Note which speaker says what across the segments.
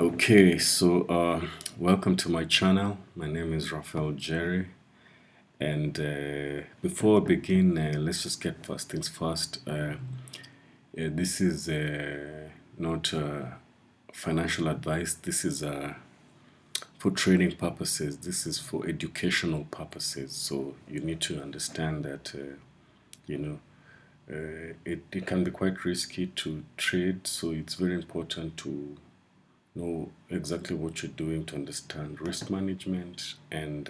Speaker 1: Okay, so welcome to my channel. My name is Raphael Jerry, and before I begin, let's just get first things first. This is not financial advice. This is for training purposes. This is for educational purposes. So you need to understand that you know it can be quite risky to trade. So it's very important to know exactly what you're doing to understand risk management and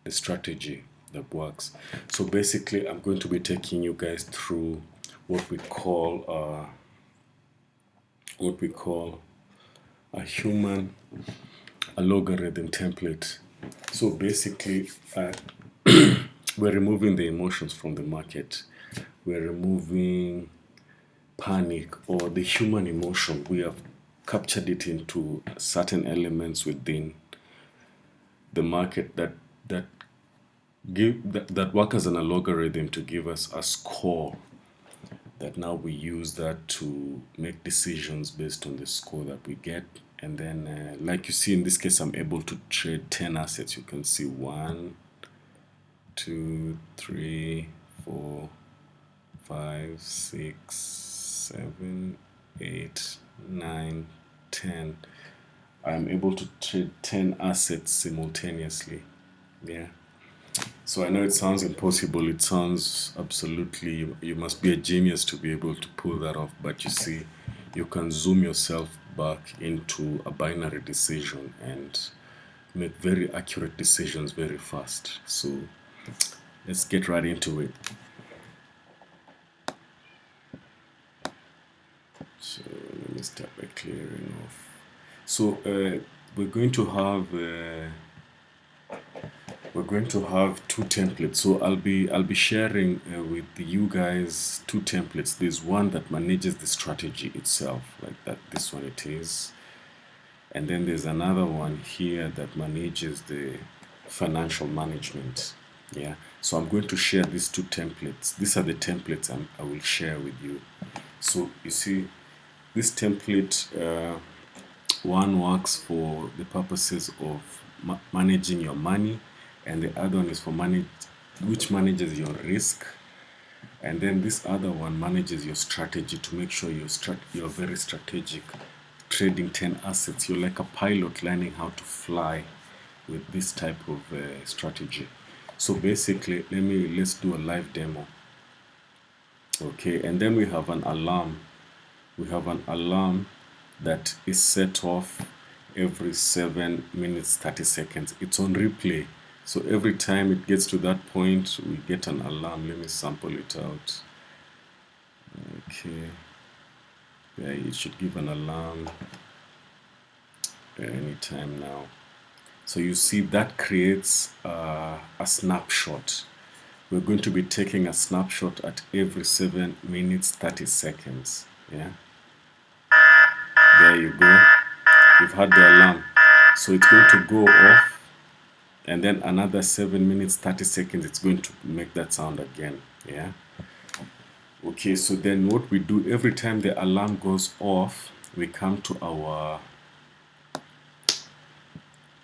Speaker 1: the strategy that works. So basically, I'm going to be taking you guys through what we call a human a logarithm template. So basically, we're removing the emotions from the market. We're removing panic or the human emotion. We have captured it into certain elements within the market that that work as an algorithm to give us a score that now we use that to make decisions based on the score that we get. And then like you see in this case, I'm able to trade 10 assets. You can see 1, 2, 3, 4, 5, 6, 7, 8, 9, 10. I'm able to trade 10 assets simultaneously. Yeah. So I know it sounds impossible. It sounds absolutely, you must be a genius to be able to pull that off. But you see, you can zoom yourself back into a binary decision and make very accurate decisions very fast. So let's get right into it. So let me start by clearing off. So we're going to have two templates. So I'll be sharing with you guys two templates. There's one that manages the strategy itself, like that. This one it is, and then there's another one here that manages the financial management. Yeah. So I'm going to share these two templates. These are the templates I will share with you. So you see, this template one works for the purposes of managing your money, and the other one is for which manages your risk, and then this other one manages your strategy to make sure you're very strategic, trading 10 assets. You're like a pilot learning how to fly with this type of strategy. So basically, let's do a live demo. Okay, and then we have an alarm. We have an alarm that is set off every 7 minutes 30 seconds. It's on replay. So every time it gets to that point, we get an alarm. Let me sample it out. Okay. Yeah, it should give an alarm anytime now. So you see that creates a snapshot. We're going to be taking a snapshot at every 7 minutes 30 seconds. Yeah. There you go. You've had the alarm. So it's going to go off, and then another 7 minutes 30 seconds it's going to make that sound again. Yeah. Okay, so then what we do every time the alarm goes off, we come to our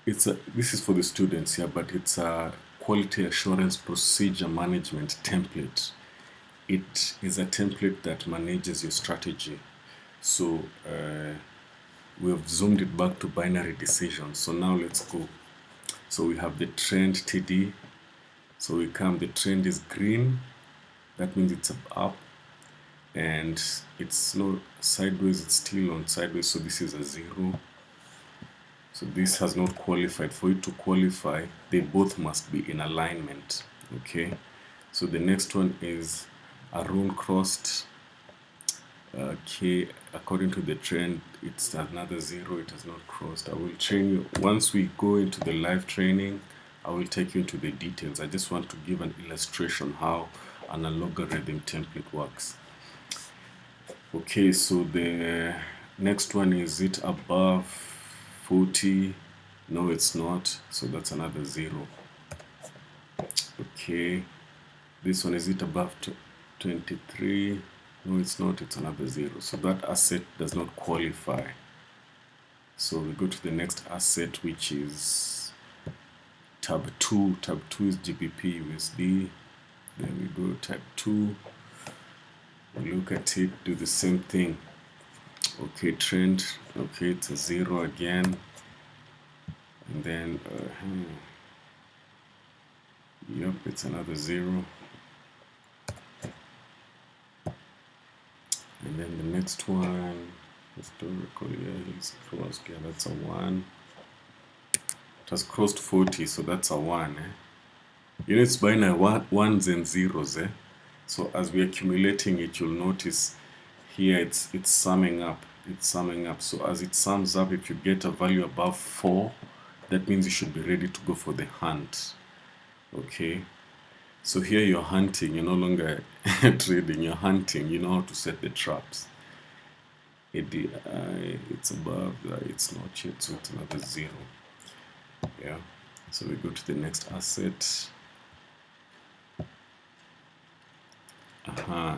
Speaker 1: this is for the students here, but it's a quality assurance procedure management template. It is a template that manages your strategy. So we have zoomed it back to binary decisions. So now let's go. So we have the trend TD. So the trend is green. That means it's up. And it's not sideways, it's still on sideways. So this is a 0. So this has not qualified. For it to qualify, they both must be in alignment. Okay. So the next one is a rune crossed. Okay, according to the trend, it's another 0. It has not crossed. I will train you. Once we go into the live training, I will take you into the details. I just want to give an illustration how an logarithm template works. Okay, so the next one, is it above 40? No, it's not. So that's another 0. Okay, this one, is it above 23? No, it's not. It's another 0. So that asset does not qualify. So we go to the next asset, which is tab 2. Tab 2 is GBP USD. Then we go tab 2. We look at it, do the same thing. Okay, trend. Okay, it's a 0 again. And then, yep, it's another 0. And then the next one, historical, yeah, he's crossed. Yeah, that's a 1. It has crossed 40, so that's a 1. You know, it's binary ones and zeros. So as we're accumulating it, you'll notice here it's summing up. It's summing up. So as it sums up, if you get a value above 4, that means you should be ready to go for the hunt. Okay. So here you're hunting. You're no longer trading. You're hunting. You know how to set the traps. ADI, it's above. It's not yet. So it's another 0. Yeah. So we go to the next asset.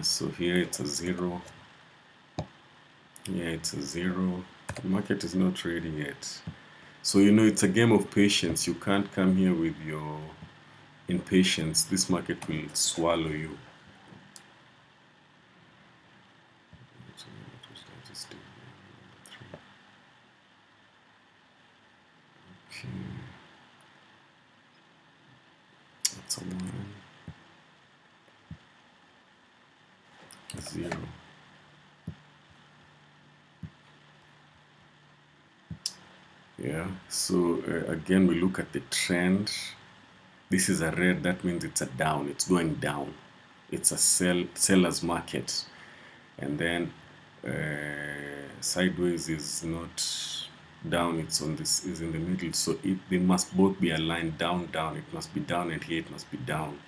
Speaker 1: So here it's a 0. Yeah, it's a 0. The market is not ready yet. So, you know, it's a game of patience. You can't come here with your impatience. This market will swallow you. Okay. That's a 1. 0. Yeah, so again, we look at the trend. This is a red, that means it's a down, it's going down. It's a seller's market. And then sideways is not down, it's on this, is in the middle. So they must both be aligned down, down. It must be down, and here it must be down.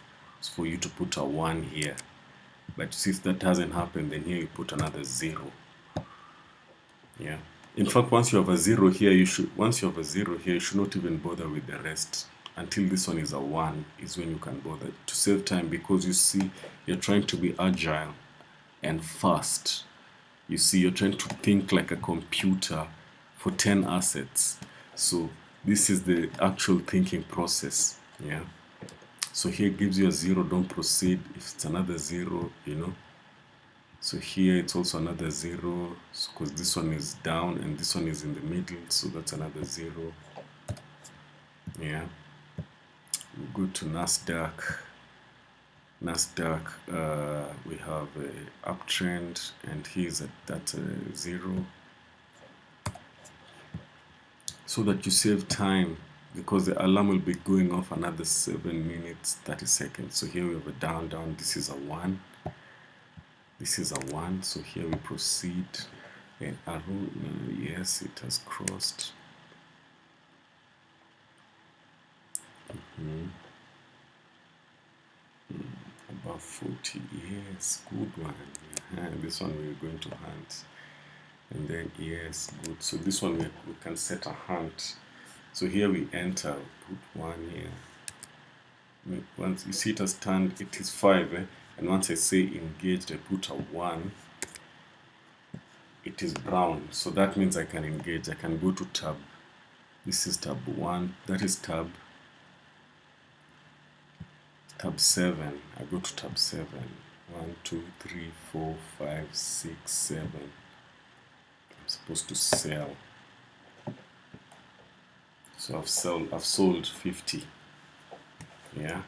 Speaker 1: So for you to put a 1 here. But see, if that hasn't happened, then here you put another 0. Yeah. In fact, once you have a 0 here, you should not even bother with the rest. Until this one is a 1 is when you can bother to save time, because you see, you're trying to be agile and fast. You see, you're trying to think like a computer for 10 assets. So this is the actual thinking process. Yeah. So here it gives you a 0, don't proceed. If it's another 0, you know. So here it's also another 0, because this one is down and this one is in the middle, so that's another 0. Yeah. We go to Nasdaq. Nasdaq, we have a uptrend, and here's at that 0. So that you save time, because the alarm will be going off another 7 minutes 30 seconds. So here we have a down. This is a 1. This is a 1. So here we proceed. And arrow, yes, it has crossed. Above 40, yes, good one. This one we're going to hunt. And then, yes, good. So this one we can set a hunt. So here we enter, put 1 here. Once you see it has turned, it is 5, and once I say engaged, I put a 1. It is brown, so that means I can engage. I can go to tab. This is tab 1. That is tab 7. I go to tab 7. 1, 2, 3, 4, 5, 6, 7. I'm supposed to sell. So I've sold 50. Yeah.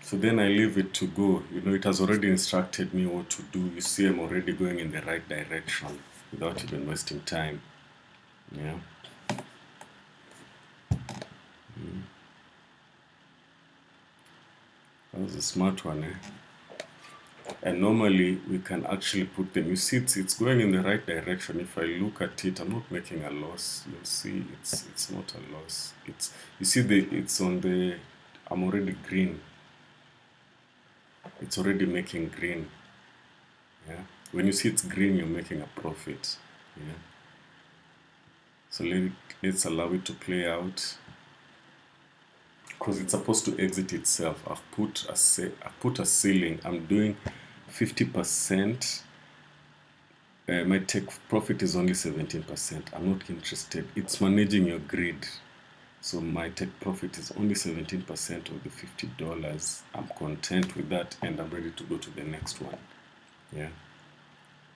Speaker 1: So then I leave it to go. You know, it has already instructed me what to do. You see, I'm already going in the right direction without even wasting time. Yeah. That was a smart one, And normally we can actually put them. You see, it's going in the right direction. If I look at it, I'm not making a loss. You'll see, it's not a loss. You see, it's on the. I'm already green. It's already making green. Yeah. When you see it's green, you're making a profit. Yeah. So let's allow it to play out, because it's supposed to exit itself. I've put a ceiling. I'm doing 50% My take profit is only 17%. I'm not interested. It's managing your grid. So my take profit is only 17% of the $50. I'm content with that and I'm ready to go to the next one. Yeah.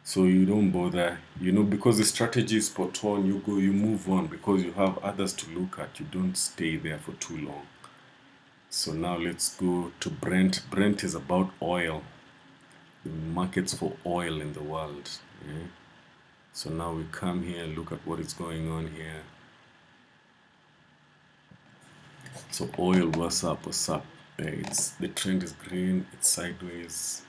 Speaker 1: So you don't bother, because the strategy is spot on, you move on because you have others to look at. You don't stay there for too long. So now let's go to Brent. Brent is about oil, the markets for oil in the world. Yeah. So now we come here, look at what is going on here. So oil, what's up? What's up? The trend is green. It's sideways.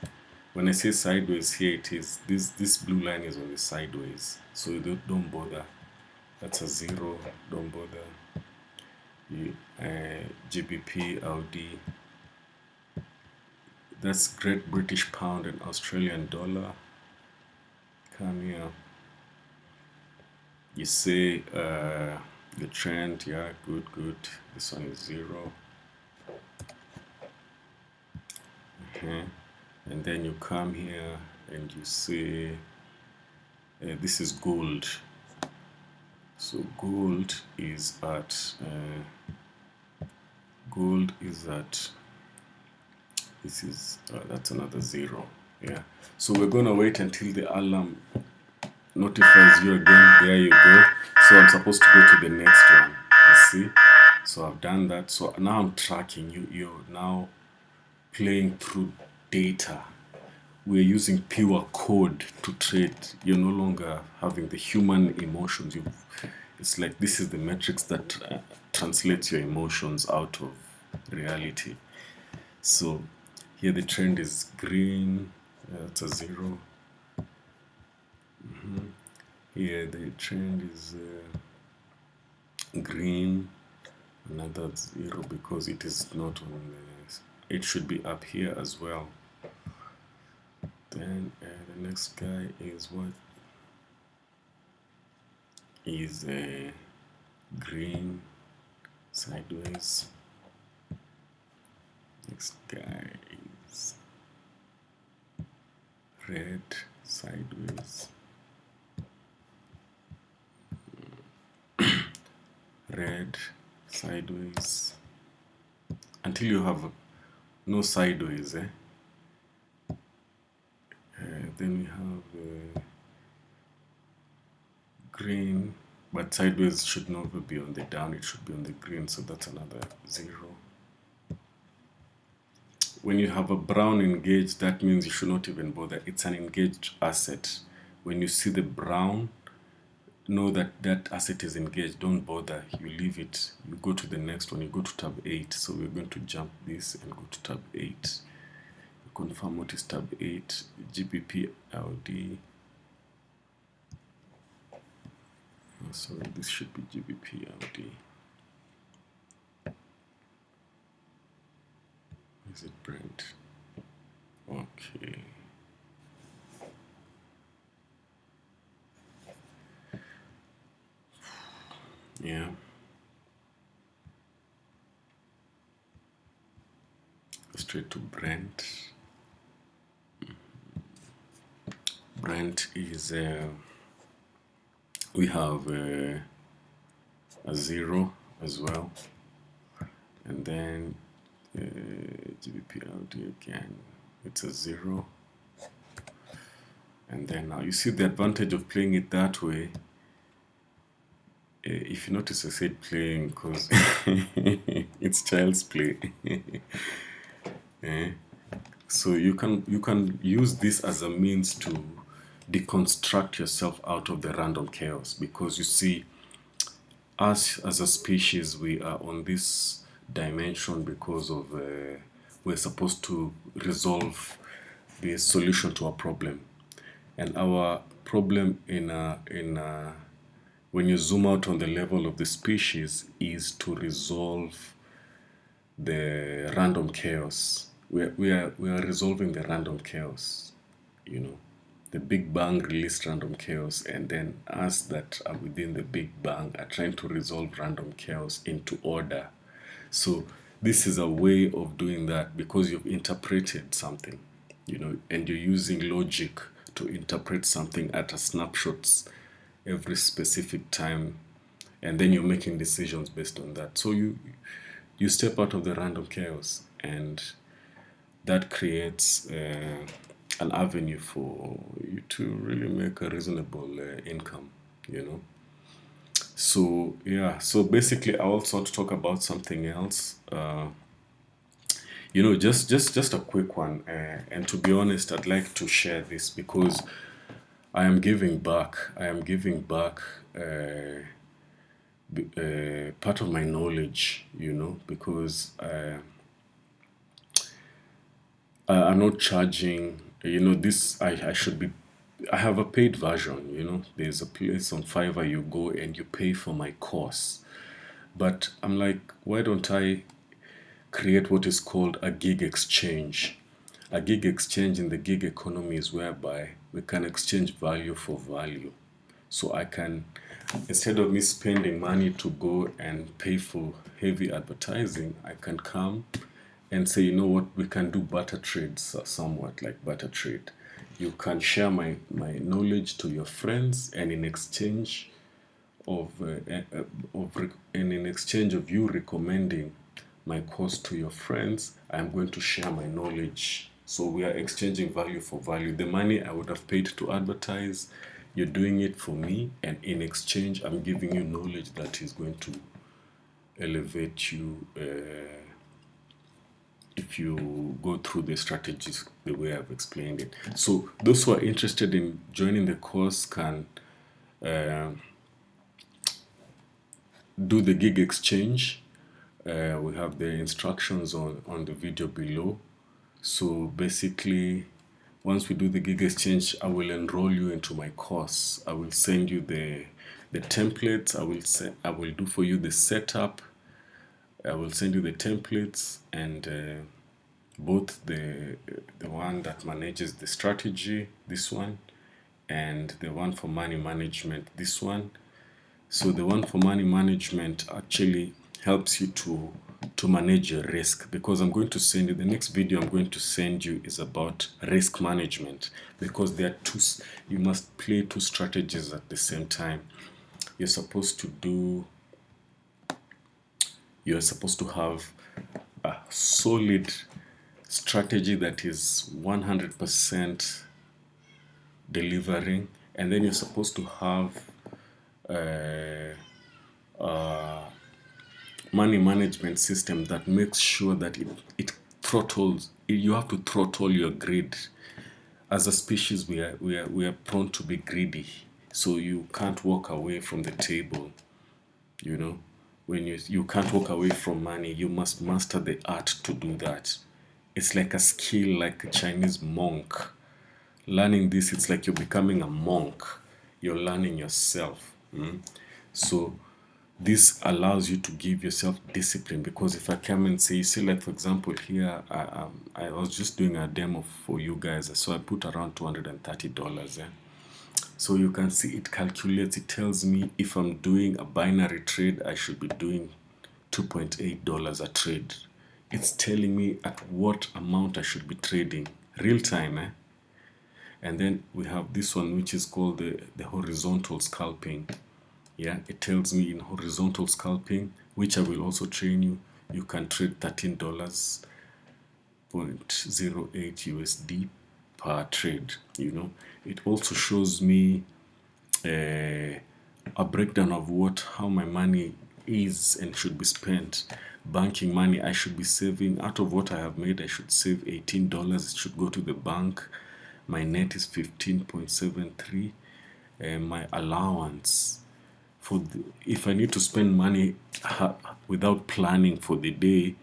Speaker 1: When I say sideways here, it is this blue line is on the sideways. So you don't bother. That's a zero. Don't bother. GBP, Audi. That's Great British Pound and Australian dollar. Come here. You say the trend, yeah, good. This one is zero. And then you come here and you say this is gold. So gold is at this is that's another zero. Yeah. So we're gonna wait until the alarm notifies you again. There you go. So I'm supposed to go to the next one. You see? So I've done that. So now I'm tracking you. You're now playing through data. We're using pure code to trade. You're no longer having the human emotions. It's like this is the metrics that translates your emotions out of reality. So here the trend is green. It's a zero. Here the trend is green. Another zero because it is not on the, it should be up here as well. Then the next guy is what is green sideways. Next guy is red sideways. Red sideways until you have no sideways. Then we have green, but sideways should never be on the down, it should be on the green, so that's another zero. When you have a brown engaged, that means you should not even bother. It's an engaged asset. When you see the brown, know that that asset is engaged. Don't bother. You leave it. You go to the next one. You go to tab 8. So we're going to jump this and go to tab 8. You confirm what is tab 8. GBP LD. Oh, sorry, this should be GBP LD. Is it Brent? Okay. Yeah. Straight to Brent. Brent is we have a zero as well, and then GBPLD again, it's a zero. And then now you see the advantage of playing it that way. If you notice, I said playing because it's child's play. So you can use this as a means to deconstruct yourself out of the random chaos, because you see, us as a species, we are on this dimension because of we're supposed to resolve the solution to a problem, and our problem when you zoom out on the level of the species is to resolve the random chaos. We are resolving the random chaos. The Big Bang released random chaos, and then us that are within the Big Bang are trying to resolve random chaos into order. So this is a way of doing that because you've interpreted something, and you're using logic to interpret something at a snapshot every specific time, and then you're making decisions based on that. So you step out of the random chaos, and that creates an avenue for you to really make a reasonable income, you know. So yeah, so basically I also want to talk about something else. Just a quick one, and to be honest, I'd like to share this because I am giving back. I am giving back part of my knowledge, because I'm not charging. This I should be. I have a paid version. There's a place on Fiverr you go and you pay for my course. But I'm like, why don't I create what is called a gig exchange? A gig exchange in the gig economy is whereby we can exchange value for value. So I can, instead of me spending money to go and pay for heavy advertising, I can come and say, you know what, we can do barter trades, somewhat like barter trade. You can share my knowledge to your friends, and in exchange of and in exchange of you recommending my course to your friends, I'm going to share my knowledge. So we are exchanging value for value. The money I would have paid to advertise, you're doing it for me, and in exchange, I'm giving you knowledge that is going to elevate you if you go through the strategies the way I've explained it. So those who are interested in joining the course can do the gig exchange. We have the instructions on the video below. So basically, once we do the gig exchange, I will enroll you into my course. I will send you the templates. I will do for you the setup. I will send you the templates, and both the one that manages the strategy, this one, and the one for money management, this one. So the one for money management actually helps you to manage your risk, because I'm going to send you the next video I'm going to send you is about risk management, because there are you must play two strategies at the same time. You're supposed to have a solid strategy that is 100% delivering, and then you're supposed to have money management system that makes sure that it throttles. You have to throttle your greed. As a species, we are prone to be greedy, so you can't walk away from the table. When you can't walk away from money, you must master the art to do that. It's like a skill, like a Chinese monk. Learning this, it's like you're becoming a monk. You're learning yourself. So this allows you to give yourself discipline, because if I come and say, see, like for example here, I was just doing a demo for you guys, so I put around $230. So you can see it calculates, it tells me if I'm doing a binary trade, I should be doing $2.8 a trade. It's telling me at what amount I should be trading, real time. And then we have this one, which is called the horizontal scalping. Yeah, it tells me in horizontal scalping, which I will also train you. You can trade $13.08 USD per trade. It also shows me a breakdown of how my money is and should be spent. Banking money, I should be saving out of what I have made. I should save $18. It should go to the bank. My net is 15.73. My allowance if I need to spend money without planning for the day,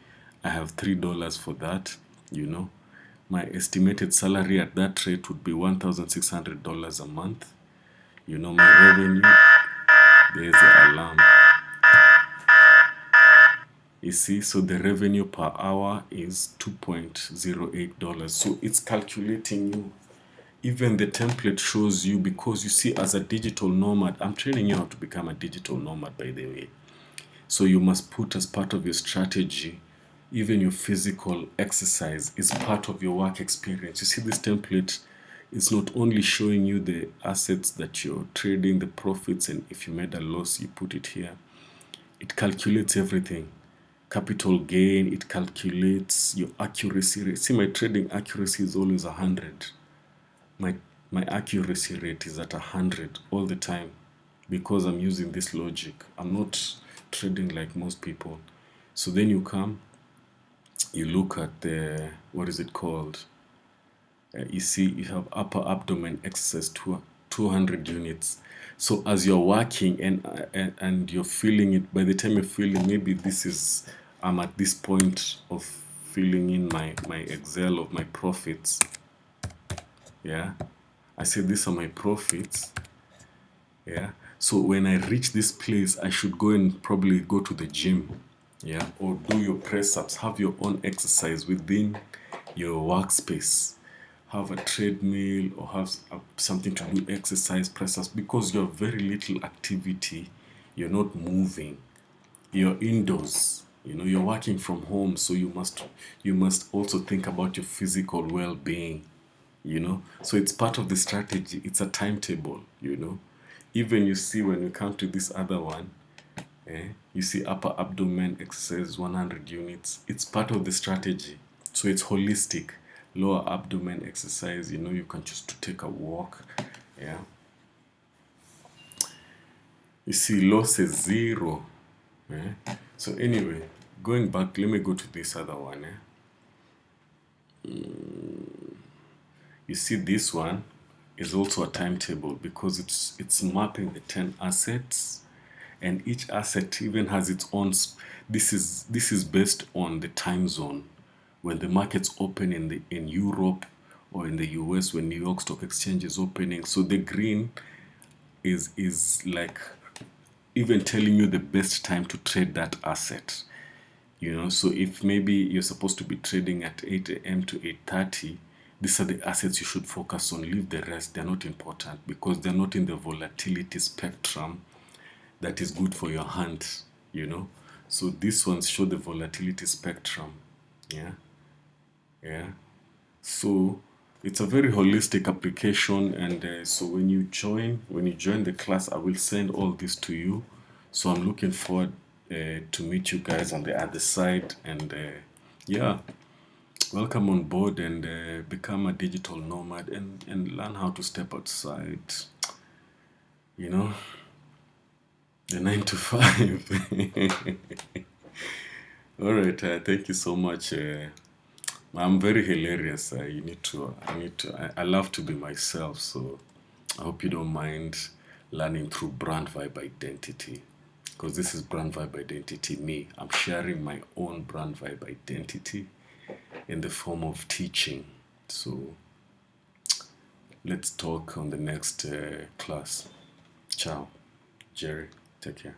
Speaker 1: I have $3 for that. My estimated salary at that rate would be $1,600 a month. My revenue, there's the alarm. You see, so the revenue per hour is $2.08. So it's calculating you. Even the template shows you, because you see, as a digital nomad, I'm training you how to become a digital nomad, by the way. So you must put as part of your strategy, even your physical exercise is part of your work experience. You see, this template It's not only showing you the assets that you're trading, the profits, and if you made a loss, you put it here. It calculates everything. Capital gain, it calculates your accuracy rate. See, my trading accuracy is always 100. My my accuracy rate is at 100 all the time because I'm using this logic. I'm not trading like most people. So then you come, you look at the, what is it called? You see, you have upper abdomen exercise 200 units. So as you're working and you're feeling it, by the time you're feeling, maybe this is, I'm at this point of filling in my Excel of my profits. Yeah, I say these are my profits. Yeah, so when I reach this place, I should go and probably go to the gym. Yeah, or do your press ups, have your own exercise within your workspace. Have a treadmill or have something to do exercise, press ups, because you have very little activity. You're not moving. You're indoors. You're working from home, so you must also think about your physical well-being. So it's part of the strategy. It's a timetable. Even you see when we come to this other one, you see upper abdomen exercise 100 units. It's part of the strategy. So it's holistic. Lower abdomen exercise, you can choose to take a walk. Yeah. You see loss is 0. So anyway, going back, let me go to this other one. You see this one is also a timetable because it's mapping the 10 assets, and each asset even has its own this is based on the time zone when the markets open in Europe or in the US when New York Stock Exchange is opening. So the green is like even telling you the best time to trade that asset. So if maybe you're supposed to be trading at 8 a.m. to 8:30, these are the assets you should focus on. Leave the rest. They're not important because they're not in the volatility spectrum that is good for your hand. So these ones show the volatility spectrum. Yeah. Yeah. So it's a very holistic application, and so when you join the class, I will send all this to you. So I'm looking forward to meet you guys on the other side, and yeah, welcome on board and become a digital nomad and learn how to step outside. You know, the 9 to 5. All right, thank you so much. I'm very hilarious. I love to be myself. So I hope you don't mind learning through brand vibe identity, because this is brand vibe identity. Me, I'm sharing my own brand vibe identity in the form of teaching. So let's talk on the next class. Ciao, Jerry. Take care.